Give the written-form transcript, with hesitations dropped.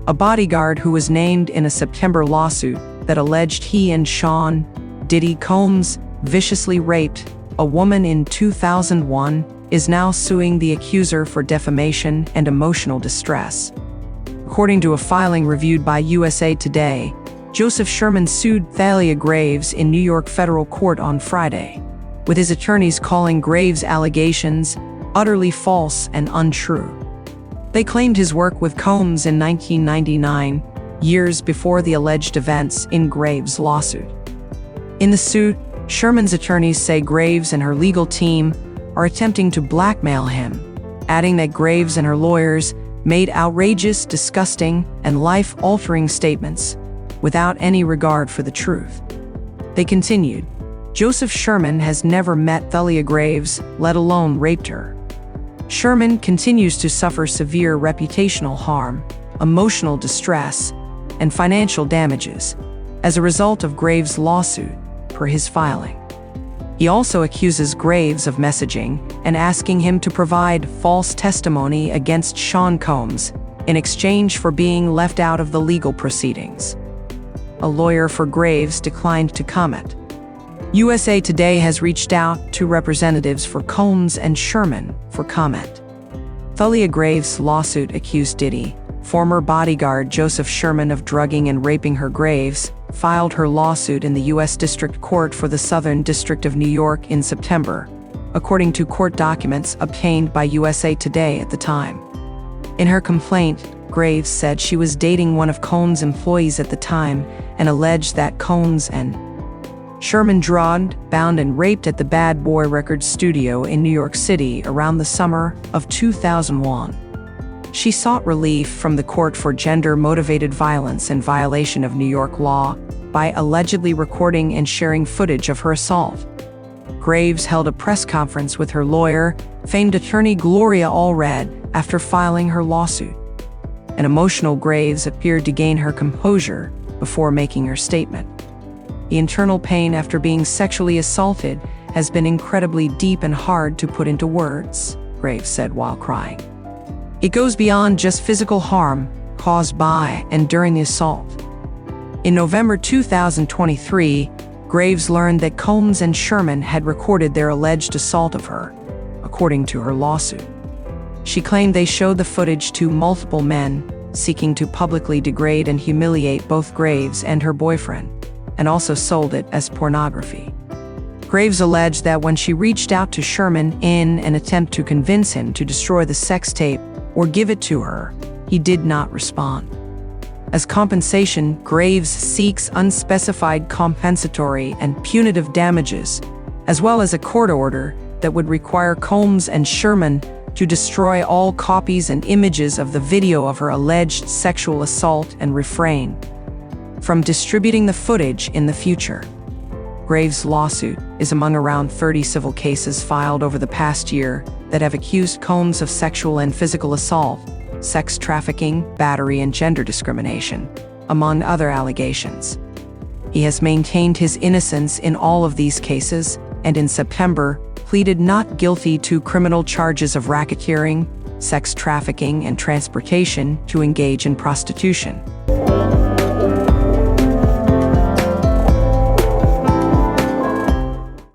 a bodyguard who was named in a September lawsuit that alleged he and Sean Diddy Combs viciously raped a woman in 2001, is now suing the accuser for defamation and emotional distress. According to a filing reviewed by USA Today, Joseph Sherman sued Thalia Graves in New York federal court on Friday, with his attorneys calling Graves' allegations utterly false and untrue. They claimed his work with Combs in 1999, years before the alleged events in Graves' lawsuit. In the suit, Sherman's attorneys say Graves and her legal team are attempting to blackmail him, adding that Graves and her lawyers made outrageous, disgusting, and life-altering statements without any regard for the truth. They continued, Joseph Sherman has never met Thalia Graves, let alone raped her. Sherman continues to suffer severe reputational harm, emotional distress, and financial damages as a result of Graves' lawsuit, per his filing. He also accuses Graves of messaging and asking him to provide false testimony against Sean Combs in exchange for being left out of the legal proceedings. A lawyer for Graves declined to comment. USA Today has reached out to representatives for Combs and Sherman for comment. Thalia Graves' lawsuit accused Diddy, former bodyguard Joseph Sherman, of drugging and raping her. Graves filed her lawsuit in the U.S. District Court for the Southern District of New York in September, according to court documents obtained by USA Today at the time. In her complaint, Graves said she was dating one of Combs' employees at the time and alleged that Combs and Sherman drugged, bound, and raped at the Bad Boy Records studio in New York City around the summer of 2001. She sought relief from the court for gender-motivated violence in violation of New York law by allegedly recording and sharing footage of her assault. Graves held a press conference with her lawyer, famed attorney Gloria Allred, after filing her lawsuit. An emotional Graves appeared to gain her composure before making her statement. The internal pain after being sexually assaulted has been incredibly deep and hard to put into words, Graves said while crying. It goes beyond just physical harm caused by and during the assault. In November 2023, Graves learned that Combs and Sherman had recorded their alleged assault of her, according to her lawsuit. She claimed they showed the footage to multiple men, seeking to publicly degrade and humiliate both Graves and her boyfriend, and also sold it as pornography. Graves alleged that when she reached out to Sherman in an attempt to convince him to destroy the sex tape or give it to her, he did not respond. As compensation, Graves seeks unspecified compensatory and punitive damages, as well as a court order that would require Combs and Sherman to destroy all copies and images of the video of her alleged sexual assault and refrain from distributing the footage in the future. Graves' lawsuit is among around 30 civil cases filed over the past year that have accused Combs of sexual and physical assault, sex trafficking, battery, and gender discrimination, among other allegations. He has maintained his innocence in all of these cases, and in September, pleaded not guilty to criminal charges of racketeering, sex trafficking, and transportation to engage in prostitution.